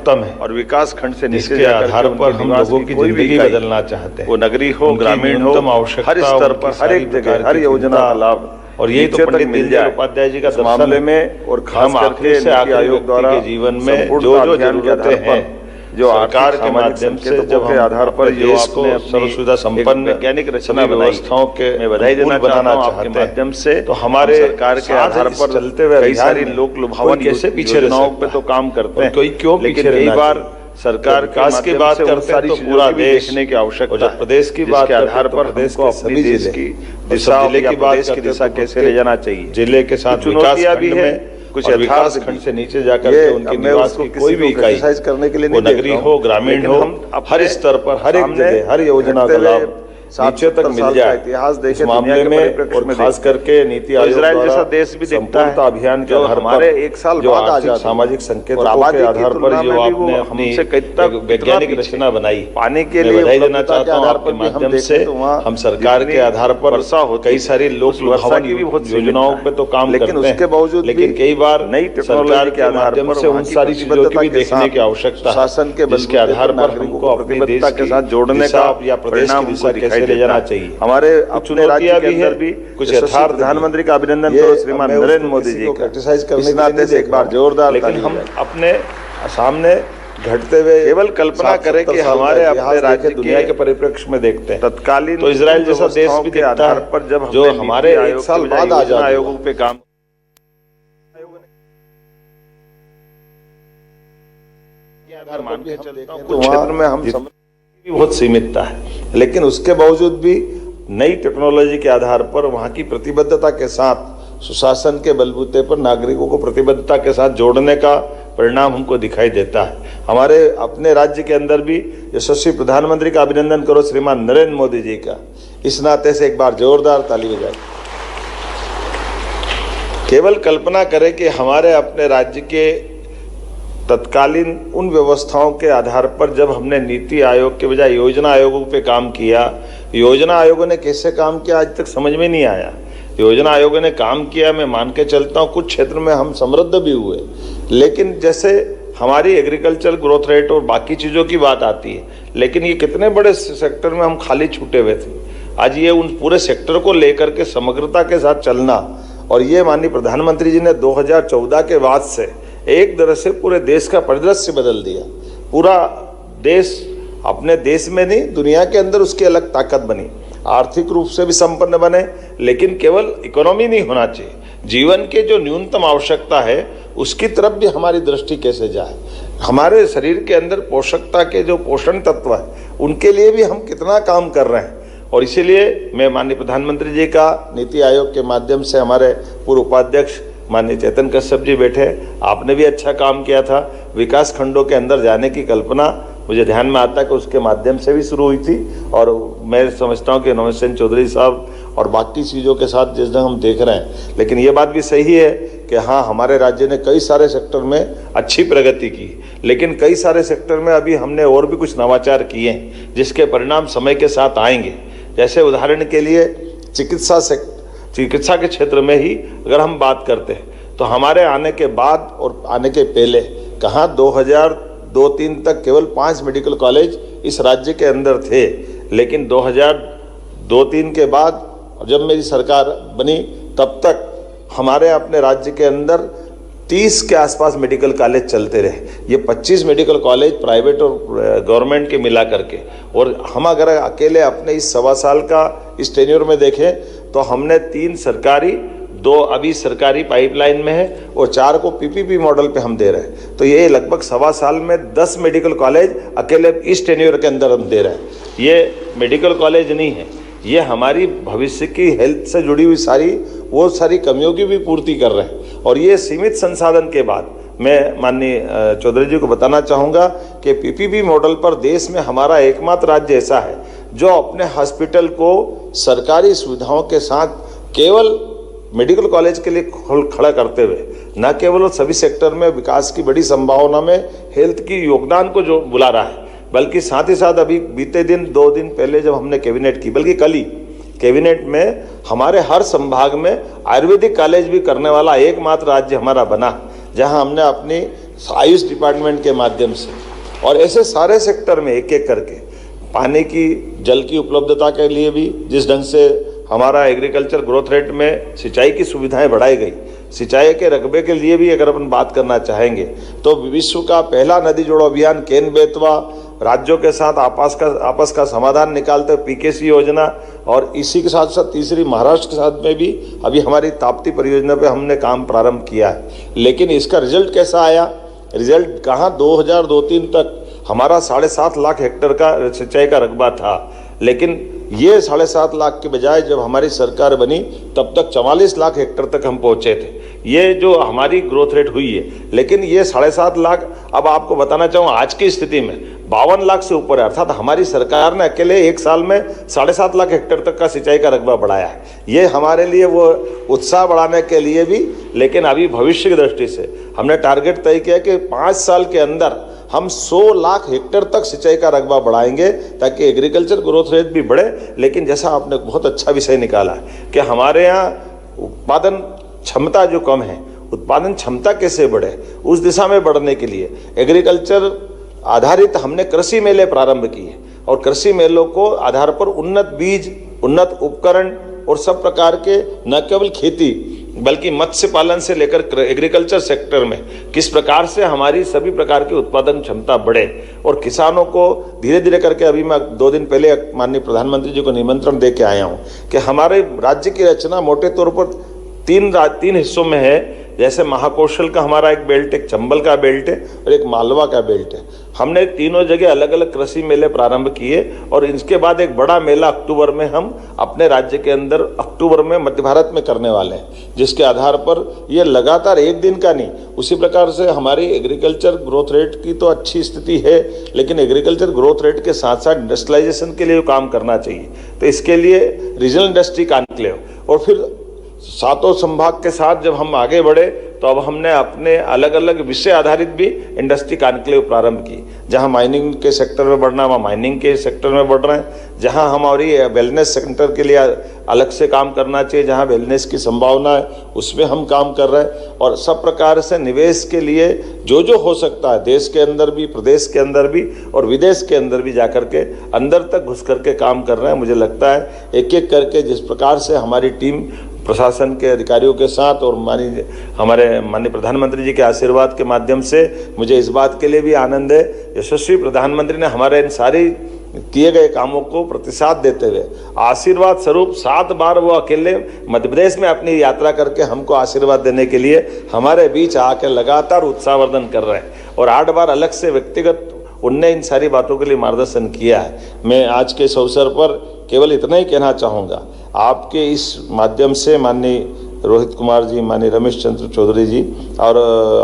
उत्तम है और विकास खंड से नीचे जिसके आधार पर हम लोगों की जिंदगी बदलना चाहते हैं, वो नगरी हो, ग्रामीण हो, हर स्तर पर, हर एक जगह, हर योजना का लाभ और ये तो पंडित दीनदयाल उपाध्याय जी का दर्शन मामले में और खास करके से नीति आयोग द्वारा जीवन में जो जरूरतें हैं जो सरकार के माध्यम से जब हम आधार पर देश को सर्व सुविधा संपन्न वैज्ञानिक रचना व्यवस्थाओं के मैं बधाई देना बनाना चाहते हैं माध्यम से, तो हमारे सरकार के आधार पर चलते हुए कई सारी लोक लुभावन कैसे पीछे योजनाओं पे तो काम करते हैं, कोई क्यों लेकिन कई बार सरकार विकास की बात करते हैं तो पूरा देश देखने की आवश्यकता जब प्रदेश की बात के आधार पर प्रदेश हमको के अपनी देश की दिशा की दिशा कैसे ले जाना चाहिए, जिले के साथ चुनौतियां भी है, कुछ विकास खंड से नीचे जाकर के उनके निवास की कोई भी इकाई करने के लिए वो नगरी हो, ग्रामीण हो, हर स्तर पर, हर एक जगह, हर योजना का लाभ नीचे तक मिल जाए। इतिहास देखे इस मामले में और खास करके नीति आयोग इजराइल जैसा देश भी देखता है अभियान के जो आधार हमारे पर एक साल जो बाद आर्थिक सामाजिक संकेतों के आधार पर जो आपने अपनी वैज्ञानिक रचना बनाई, पाने के लिए बधाई देना चाहता हूँ आपके माध्यम से। हम सरकार के आधार पर कई सारी लोक लुभावन योजनाओं पे तो काम करते हैं, लेकिन उसके बावजूद लेकिन कई बार नई सरकार के माध्यम से उन सारी चीजों की भी देखने की आवश्यकता है, शासन के जिसके आधार पर हमको अपने देश के साथ जोड़ने का या प्रदेश की दिशा कैसे ले जाना चाहिए। हमारे अपने राज्य के अंदर भी कुछ यथार्थ प्रधानमंत्री का अभिनंदन करो श्रीमान नरेंद्र मोदी जी का, इस नाते से एक बार जोरदार, लेकिन हम अपने सामने घटते हुए केवल कल्पना करें कि हमारे अपने राज्य दुनिया के परिप्रेक्ष्य में देखते हैं तत्कालीन तो इजराइल जैसा देश भी के आधार पर जब जो हमारे एक साल बाद आयोगों पे काम मान के चलते हैं, कुछ क्षेत्र में हम बहुत सीमितता है, लेकिन उसके बावजूद भी नई टेक्नोलॉजी के आधार पर वहां की प्रतिबद्धता के साथ सुशासन के बलबूते पर नागरिकों को प्रतिबद्धता के साथ जोड़ने का परिणाम हमको दिखाई देता है। हमारे अपने राज्य के अंदर भी यशस्वी प्रधानमंत्री का अभिनंदन करो श्रीमान नरेंद्र मोदी जी का, इस नाते से एक बार जोरदार ताली बजाए। केवल कल्पना करें कि हमारे अपने राज्य के तत्कालीन उन व्यवस्थाओं के आधार पर जब हमने नीति आयोग के बजाय योजना आयोगों पे काम किया, योजना आयोगों ने कैसे काम किया आज तक समझ में नहीं आया। योजना आयोगों ने काम किया, मैं मान के चलता हूँ कुछ क्षेत्र में हम समृद्ध भी हुए, लेकिन जैसे हमारी एग्रीकल्चर ग्रोथ रेट और बाकी चीज़ों की बात आती है, लेकिन ये कितने बड़े सेक्टर में हम खाली छूटे हुए थे। आज ये उन पूरे सेक्टर को लेकर के समग्रता के साथ चलना, और ये माननीय प्रधानमंत्री जी ने 2014 के बाद से एक तरह से पूरे देश का परिदृश्य बदल दिया। पूरा देश अपने देश में नहीं दुनिया के अंदर उसकी अलग ताकत बनी, आर्थिक रूप से भी संपन्न बने, लेकिन केवल इकोनॉमी नहीं होना चाहिए, जीवन के जो न्यूनतम आवश्यकता है उसकी तरफ भी हमारी दृष्टि कैसे जाए। हमारे शरीर के अंदर पोषकता के जो पोषण तत्व है उनके लिए भी हम कितना काम कर रहे हैं। और इसीलिए मैं माननीय प्रधानमंत्री जी का नीति आयोग के माध्यम से हमारे पूर्व उपाध्यक्ष माननीय चेतन कश्यप जी बैठे, आपने भी अच्छा काम किया था। विकास खंडों के अंदर जाने की कल्पना मुझे ध्यान में आता है कि उसके माध्यम से भी शुरू हुई थी, और मैं समझता हूँ कि नवनीत सेन चौधरी साहब और बाकी चीज़ों के साथ जिस ढंग हम देख रहे हैं, लेकिन ये बात भी सही है कि हाँ हमारे राज्य ने कई सारे सेक्टर में अच्छी प्रगति की, लेकिन कई सारे सेक्टर में अभी हमने और भी कुछ नवाचार किए हैं जिसके परिणाम समय के साथ आएंगे। जैसे उदाहरण के लिए चिकित्सा के क्षेत्र में ही अगर हम बात करते हैं तो हमारे आने के बाद और आने के पहले कहाँ 2002-03 तक केवल 5 मेडिकल कॉलेज इस राज्य के अंदर थे, लेकिन 2002-03 के बाद जब मेरी सरकार बनी तब तक हमारे अपने राज्य के अंदर 30 के आसपास मेडिकल कॉलेज चलते रहे। ये 25 मेडिकल कॉलेज प्राइवेट और गवर्नमेंट के मिला करके, और हम अगर अकेले अपने इस 1.25 साल का इस टेन्योर में देखें तो हमने 3 सरकारी, 2 अभी सरकारी पाइपलाइन में है और 4 को पीपीपी मॉडल पे हम दे रहे हैं। तो ये लगभग 1.25 साल में 10 मेडिकल कॉलेज अकेले इस टेन्योर के अंदर हम दे रहे हैं। ये मेडिकल कॉलेज नहीं है, ये हमारी भविष्य की हेल्थ से जुड़ी हुई सारी कमियों की भी पूर्ति कर रहे हैं। और ये सीमित संसाधन के बाद मैं माननीय चौधरी जी को बताना चाहूँगा कि पीपीपी मॉडल पर देश में हमारा एकमात्र राज्य ऐसा है जो अपने हॉस्पिटल को सरकारी सुविधाओं के साथ केवल मेडिकल कॉलेज के लिए खड़ा करते हुए न केवल सभी सेक्टर में विकास की बड़ी संभावना में हेल्थ की योगदान को जो बुला रहा है, बल्कि साथ ही साथ अभी बीते दिन 2 दिन पहले जब हमने कैबिनेट की, बल्कि कल ही कैबिनेट में हमारे हर संभाग में आयुर्वेदिक कॉलेज भी करने वाला एकमात्र राज्य हमारा बना, जहां हमने अपनी आयुष डिपार्टमेंट के माध्यम से, और ऐसे सारे सेक्टर में एक एक करके पानी की, जल की उपलब्धता के लिए भी जिस ढंग से हमारा एग्रीकल्चर ग्रोथ रेट में सिंचाई की सुविधाएं बढ़ाई गई, सिंचाई के रकबे के लिए भी अगर अपन बात करना चाहेंगे तो विश्व का पहला नदी जोड़ो अभियान केन बेतवा, राज्यों के साथ आपस का समाधान निकालते पीकेसी योजना, और इसी के साथ साथ तीसरी महाराष्ट्र के साथ में भी अभी हमारी ताप्ती परियोजना पे हमने काम प्रारंभ किया है। लेकिन इसका रिजल्ट कैसा आया? रिजल्ट कहाँ, 2002-03 तक हमारा 7.5 लाख हेक्टेयर का सिंचाई का रकबा था, लेकिन ये 7.5 लाख के बजाय जब हमारी सरकार बनी तब तक 44 लाख हेक्टेयर तक हम पहुंचे थे। ये जो हमारी ग्रोथ रेट हुई है, लेकिन ये 7.5 लाख, अब आपको बताना चाहूँ आज की स्थिति में 52 लाख से ऊपर है, अर्थात हमारी सरकार ने अकेले एक साल में 7.5 लाख हेक्टेयर तक का सिंचाई का रकबा बढ़ाया है। ये हमारे लिए वो उत्साह बढ़ाने के लिए भी, लेकिन अभी भविष्य की दृष्टि से हमने टारगेट तय किया कि 5 साल के अंदर हम 100 लाख हेक्टेयर तक सिंचाई का रकबा बढ़ाएंगे ताकि एग्रीकल्चर ग्रोथ रेट भी बढ़े। लेकिन जैसा आपने बहुत अच्छा विषय निकाला कि हमारे यहाँ उत्पादन क्षमता जो कम है, उत्पादन क्षमता कैसे बढ़े, उस दिशा में बढ़ने के लिए एग्रीकल्चर आधारित हमने कृषि मेले प्रारंभ किए, और कृषि मेलों को आधार पर उन्नत बीज, उन्नत उपकरण और सब प्रकार के न केवल खेती बल्कि मत्स्य पालन से लेकर एग्रीकल्चर सेक्टर में किस प्रकार से हमारी सभी प्रकार की उत्पादन क्षमता बढ़े, और किसानों को धीरे धीरे करके, अभी मैं 2 दिन पहले माननीय प्रधानमंत्री जी को निमंत्रण दे के आया हूँ कि हमारे राज्य की रचना मोटे तौर पर 3 हिस्सों में है। जैसे महाकौशल का हमारा एक बेल्ट, एक चंबल का बेल्ट है और एक मालवा का बेल्ट है। हमने तीनों जगह अलग अलग कृषि मेले प्रारंभ किए, और इसके बाद एक बड़ा मेला अक्टूबर में हम अपने राज्य के अंदर अक्टूबर में मध्य भारत में करने वाले हैं, जिसके आधार पर ये लगातार एक दिन का नहीं, उसी प्रकार से हमारी एग्रीकल्चर ग्रोथ रेट की तो अच्छी स्थिति है, लेकिन एग्रीकल्चर ग्रोथ रेट के साथ साथ इंडस्ट्रियलाइजेशन के लिए काम करना चाहिए। तो इसके लिए रीजनल इंडस्ट्री कॉन्क्लेव, और फिर 7 संभाग के साथ जब हम आगे बढ़े तो अब हमने अपने अलग अलग विषय आधारित भी इंडस्ट्री कॉन्क्लेव प्रारंभ की। जहां माइनिंग के सेक्टर में बढ़ना, वहाँ माइनिंग के सेक्टर में बढ़ रहे हैं। जहां हमारी वेलनेस सेक्टर के लिए अलग से काम करना चाहिए, जहां वेलनेस की संभावना है उसमें हम काम कर रहे हैं, और सब प्रकार से निवेश के लिए जो जो हो सकता है देश के अंदर भी, प्रदेश के अंदर भी और विदेश के अंदर भी जाकर के अंदर तक घुस करके काम कर रहे हैं। मुझे लगता है एक एक करके जिस प्रकार से हमारी टीम प्रशासन के अधिकारियों के साथ और हमारे माननीय प्रधानमंत्री जी के आशीर्वाद के माध्यम से, मुझे इस बात के लिए भी आनंद है, यशस्वी प्रधानमंत्री ने हमारे इन सारी किए गए कामों को प्रतिसाद देते हुए आशीर्वाद स्वरूप 7 बार वो अकेले मध्य प्रदेश में अपनी यात्रा करके हमको आशीर्वाद देने के लिए हमारे बीच आकर लगातार उत्साहवर्धन कर रहे हैं, और 8 बार अलग से व्यक्तिगत उनने इन सारी बातों के लिए मार्गदर्शन किया है। मैं आज के इस अवसर पर केवल इतना ही कहना चाहूँगा, आपके इस माध्यम से माननीय रोहित कुमार जी, माननीय रमेश चंद्र चौधरी जी और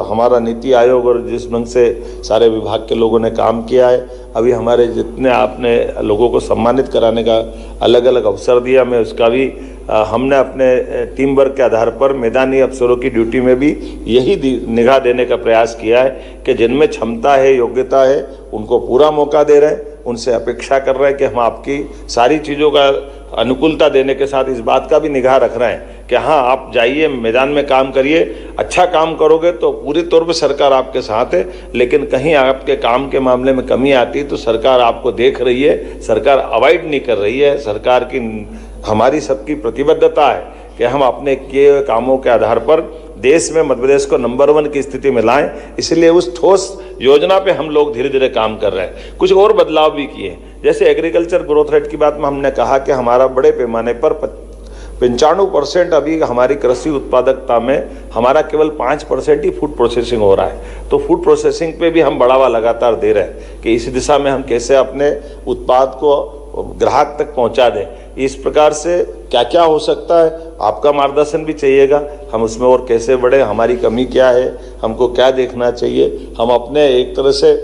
हमारा नीति आयोग और जिस ढंग से सारे विभाग के लोगों ने काम किया है, अभी हमारे जितने आपने लोगों को सम्मानित कराने का अलग अलग अवसर दिया, मैं उसका भी हमने अपने टीम वर्क के आधार पर मैदानी अफसरों की ड्यूटी में भी यही निगाह देने का प्रयास किया है कि जिनमें क्षमता है, योग्यता है, उनको पूरा मौका दे रहे हैं, उनसे अपेक्षा कर रहे हैं कि हम आपकी सारी चीज़ों का अनुकूलता देने के साथ इस बात का भी निगाह रख रहे हैं कि हाँ, आप जाइए मैदान में काम करिए, अच्छा काम करोगे तो पूरी तौर पे सरकार आपके साथ है, लेकिन कहीं आपके काम के मामले में कमी आती है तो सरकार आपको देख रही है, सरकार अवॉइड नहीं कर रही है। सरकार की, हमारी सबकी प्रतिबद्धता है कि हम अपने किए कामों के आधार पर देश में मध्य प्रदेश को नंबर 1 की स्थिति में लाएं। इसलिए उस ठोस योजना पे हम लोग धीरे धीरे काम कर रहे हैं। कुछ और बदलाव भी किए, जैसे एग्रीकल्चर ग्रोथ रेट की बात में हमने कहा कि हमारा बड़े पैमाने पर 95% अभी हमारी कृषि उत्पादकता में हमारा केवल 5% ही फूड प्रोसेसिंग हो रहा है। तो फूड प्रोसेसिंग पे भी हम बढ़ावा लगातार दे रहे हैं कि इस दिशा में हम कैसे अपने उत्पाद को ग्राहक तक पहुंचा दें। इस प्रकार से क्या क्या हो सकता है, आपका मार्गदर्शन भी चाहिएगा, हम उसमें और कैसे बढ़े, हमारी कमी क्या है, हमको क्या देखना चाहिए। हम अपने एक तरह से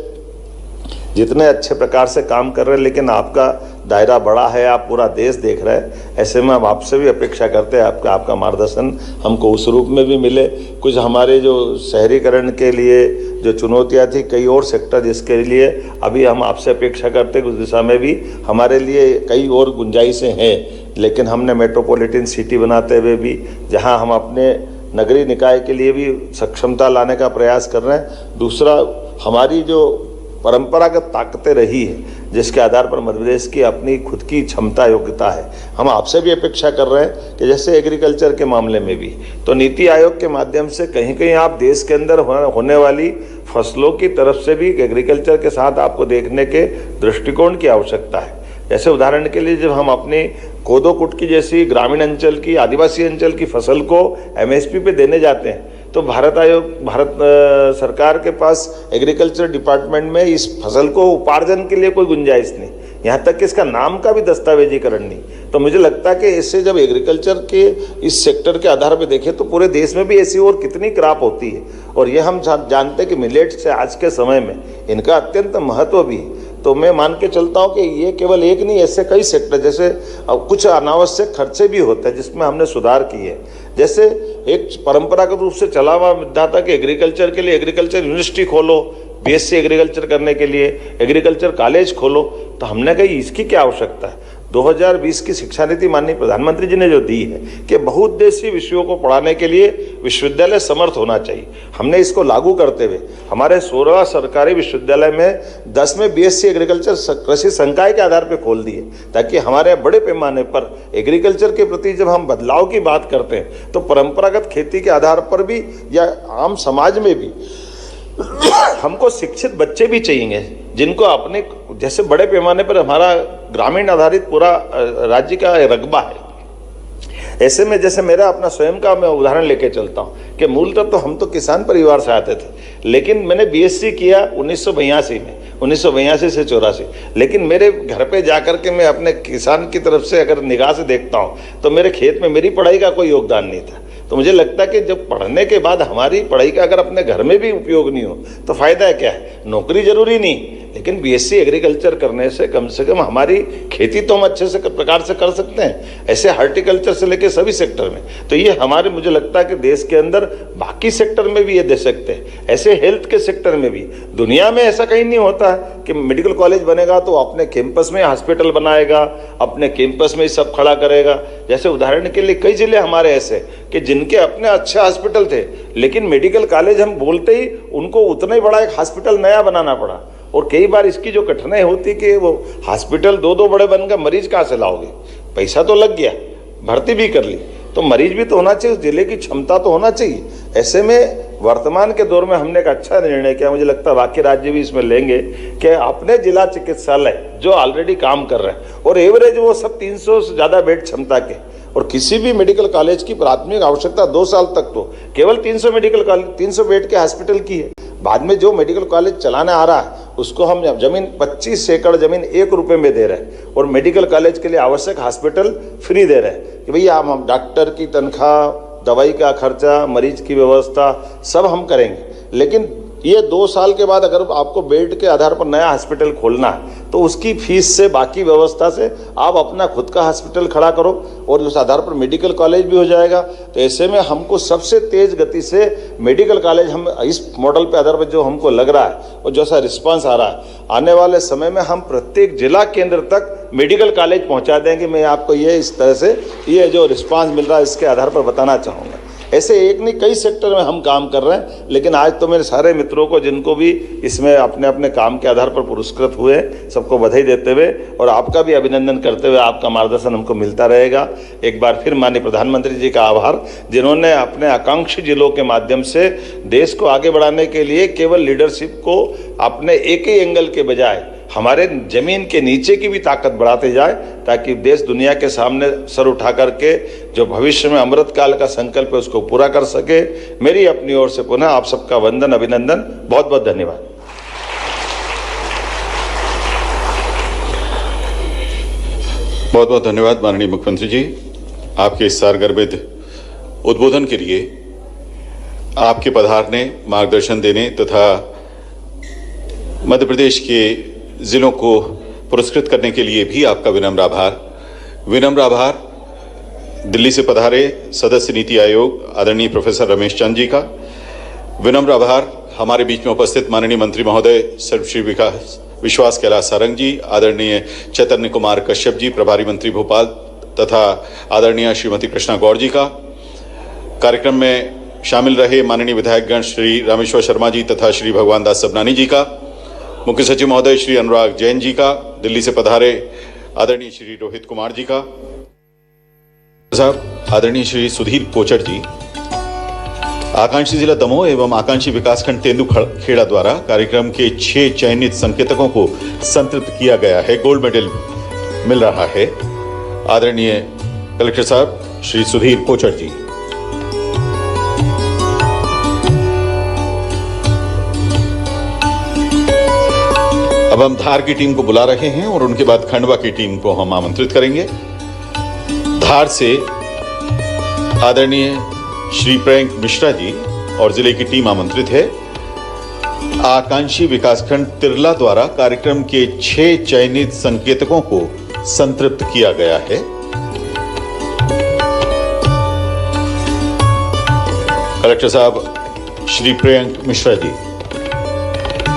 जितने अच्छे प्रकार से काम कर रहे हैं, लेकिन आपका दायरा बड़ा है, आप पूरा देश देख रहे हैं, ऐसे में हम आपसे भी अपेक्षा करते हैं आपका मार्गदर्शन हमको उस रूप में भी मिले। कुछ हमारे जो शहरीकरण के लिए जो चुनौतियां थी, कई और सेक्टर जिसके लिए अभी हम आपसे अपेक्षा करते हैं, उस दिशा में भी हमारे लिए कई और गुंजाइशें हैं। लेकिन हमने मेट्रोपॉलिटन सिटी बनाते हुए भी, जहां हम अपने नगरीय निकाय के लिए भी सक्षमता लाने का प्रयास कर रहे हैं। दूसरा, हमारी जो परंपरागत ताकतें रही है जिसके आधार पर मध्य प्रदेश की अपनी खुद की क्षमता योग्यता है, हम आपसे भी अपेक्षा कर रहे हैं कि जैसे एग्रीकल्चर के मामले में भी, तो नीति आयोग के माध्यम से कहीं कहीं आप देश के अंदर होने वाली फसलों की तरफ से भी एग्रीकल्चर के साथ आपको देखने के दृष्टिकोण की आवश्यकता है। जैसे उदाहरण के लिए जब हम अपनी कोदो कुटकी जैसी ग्रामीण अंचल की, आदिवासी अंचल की फसल को एमएसपी पे देने जाते हैं, तो भारत सरकार के पास एग्रीकल्चर डिपार्टमेंट में इस फसल को उपार्जन के लिए कोई गुंजाइश नहीं, यहाँ तक कि इसका नाम का भी दस्तावेजीकरण नहीं। तो मुझे लगता है कि इससे जब एग्रीकल्चर के इस सेक्टर के आधार पर देखें तो पूरे देश में भी ऐसी और कितनी क्रॉप होती है, और ये हम जानते हैं कि मिलेट से आज के समय में इनका अत्यंत महत्व भी है। तो मैं मान के चलता हूँ कि ये केवल एक नहीं, ऐसे कई सेक्टर, जैसे अब कुछ अनावश्यक खर्चे भी होते हैं जिसमें हमने सुधार किए हैं। जैसे एक परंपरागत रूप से चला हुआ मुद्दा था कि एग्रीकल्चर के लिए एग्रीकल्चर यूनिवर्सिटी खोलो, बीएससी एग्रीकल्चर करने के लिए एग्रीकल्चर कॉलेज खोलो, तो हमने कहा इसकी क्या आवश्यकता है। 2020 की शिक्षा नीति माननीय प्रधानमंत्री जी ने जो दी है कि बहुउद्देशीय विषयों को पढ़ाने के लिए विश्वविद्यालय समर्थ होना चाहिए, हमने इसको लागू करते हुए हमारे 16 सरकारी विश्वविद्यालय में 10 में बीएससी एग्रीकल्चर कृषि संकाय के आधार पर खोल दिए, ताकि हमारे बड़े पैमाने पर एग्रीकल्चर के प्रति जब हम बदलाव की बात करते हैं तो परंपरागत खेती के आधार पर भी या आम समाज में भी हमको शिक्षित बच्चे भी चाहिए जिनको अपने, जैसे बड़े पैमाने पर हमारा ग्रामीण आधारित पूरा राज्य का रकबा है। ऐसे में जैसे मेरा अपना स्वयं का मैं उदाहरण लेके चलता हूँ कि मूलतः तो हम तो किसान परिवार से आते थे, लेकिन मैंने बीएससी किया 1982 में, 1982 से 84, लेकिन मेरे घर पे जाकर के मैं अपने किसान की तरफ से अगर निगाह से देखता हूँ तो मेरे खेत में मेरी पढ़ाई का कोई योगदान नहीं था। तो मुझे लगता है कि जब पढ़ने के बाद हमारी पढ़ाई का अगर अपने घर में भी उपयोग नहीं हो तो फायदा क्या है। नौकरी जरूरी नहीं, लेकिन बीएससी एग्रीकल्चर करने से कम हमारी खेती तो हम अच्छे से प्रकार से कर सकते हैं, ऐसे हार्टिकल्चर से लेकर सभी सेक्टर में। तो ये हमारे, मुझे लगता है कि देश के अंदर बाकी सेक्टर में भी ये दे सकते हैं, ऐसे हेल्थ के सेक्टर में भी। दुनिया में ऐसा कहीं नहीं होता है कि मेडिकल कॉलेज बनेगा तो अपने कैंपस में हॉस्पिटल बनाएगा, अपने कैंपस में ही सब खड़ा करेगा। जैसे उदाहरण के लिए कई जिले हमारे ऐसे कि जिनके अपने अच्छे हॉस्पिटल थे, लेकिन मेडिकल कॉलेज हम बोलते ही उनको उतना ही बड़ा एक हॉस्पिटल नया बनाना पड़ा। और कई बार इसकी जो कठिनाई होती कि वो हॉस्पिटल दो बड़े बन गए, मरीज कहाँ से लाओगे, पैसा तो लग गया, भर्ती भी कर ली, तो मरीज भी तो होना चाहिए, जिले की क्षमता तो होना चाहिए। ऐसे में वर्तमान के दौर में हमने एक अच्छा निर्णय किया, मुझे लगता है बाकी राज्य भी इसमें लेंगे, कि अपने जिला चिकित्सालय जो ऑलरेडी काम कर रहे हैं और एवरेज वो सब 300 से ज़्यादा बेड क्षमता के, और किसी भी मेडिकल कॉलेज की प्राथमिक आवश्यकता 2 साल तक तो केवल 300 मेडिकल कॉलेज 300 बेड के हॉस्पिटल की है। बाद में जो मेडिकल कॉलेज चलाने आ रहा है उसको हम जमीन 25 एकड़ जमीन 1 रुपए में दे रहे हैं, और मेडिकल कॉलेज के लिए आवश्यक हॉस्पिटल फ्री दे रहे हैं कि भैया हम डॉक्टर की तनख्वाह, दवाई का खर्चा, मरीज की व्यवस्था सब हम करेंगे। लेकिन ये 2 साल के बाद अगर आपको बेड के आधार पर नया हॉस्पिटल खोलना है तो उसकी फीस से, बाकी व्यवस्था से आप अपना खुद का हॉस्पिटल खड़ा करो, और उस आधार पर मेडिकल कॉलेज भी हो जाएगा। तो ऐसे में हमको सबसे तेज गति से मेडिकल कॉलेज, हम इस मॉडल पे आधार पर जो हमको लग रहा है और जैसा रिस्पांस आ रहा है, आने वाले समय में हम प्रत्येक जिला केंद्र तक मेडिकल कॉलेज पहुंचा देंगे। मैं आपको ये इस तरह से ये जो रिस्पांस मिल रहा है इसके आधार पर बताना चाहूँगा। ऐसे एक नहीं कई सेक्टर में हम काम कर रहे हैं, लेकिन आज तो मेरे सारे मित्रों को जिनको भी इसमें अपने अपने काम के आधार पर पुरस्कृत हुए, सबको बधाई देते हुए और आपका भी अभिनंदन करते हुए, आपका मार्गदर्शन हमको मिलता रहेगा। एक बार फिर माननीय प्रधानमंत्री जी का आभार, जिन्होंने अपने आकांक्षी जिलों के माध्यम से देश को आगे बढ़ाने के लिए केवल लीडरशिप को अपने एक ही एंगल के बजाय हमारे जमीन के नीचे की भी ताकत बढ़ाते जाए, ताकि देश दुनिया के सामने सर उठा करके जो भविष्य में अमृत काल का संकल्प है उसको पूरा कर सके। मेरी अपनी ओर से पुनः आप सबका वंदन, अभिनंदन, बहुत बहुत धन्यवाद। बहुत बहुत धन्यवाद माननीय मुख्यमंत्री जी, आपके इस सारगर्भित उद्बोधन के लिए, आपके पधारने, मार्गदर्शन देने तथा मध्य प्रदेश के जिलों को पुरस्कृत करने के लिए भी आपका विनम्र आभार। विनम्र आभार दिल्ली से पधारे सदस्य नीति आयोग आदरणीय प्रोफेसर रमेश चंद जी का। विनम्र आभार हमारे बीच में उपस्थित माननीय मंत्री महोदय सर्वश्री विश्वास कैलाश सारंग जी, आदरणीय चैतन्य कुमार कश्यप जी, प्रभारी मंत्री भोपाल, तथा आदरणीय श्रीमती कृष्णा गौड़ जी का। कार्यक्रम में शामिल रहे माननीय विधायकगण श्री रामेश्वर शर्मा जी तथा श्री भगवान दास सबनानी जी का, मुख्य सचिव महोदय श्री अनुराग जैन जी का, दिल्ली से पधारे आदरणीय श्री रोहित कुमार जी का, साहब आदरणीय श्री सुधीर कोचर जी, आकांक्षी जिला दमोह एवं आकांक्षी विकासखंड तेंदुखेड़ा द्वारा कार्यक्रम के 6 चयनित संकेतकों को संतृप्त किया गया है, गोल्ड मेडल मिल रहा है। आदरणीय कलेक्टर साहब श्री सुधीर कोचर जी। अब हम धार की टीम को बुला रहे हैं और उनके बाद खंडवा की टीम को हम आमंत्रित करेंगे। धार से आदरणीय श्री प्रियंक मिश्रा जी और जिले की टीम आमंत्रित है। आकांक्षी विकासखंड तिरला द्वारा कार्यक्रम के 6 चयनित संकेतकों को संतृप्त किया गया है। कलेक्टर साहब श्री प्रियंक मिश्रा जी।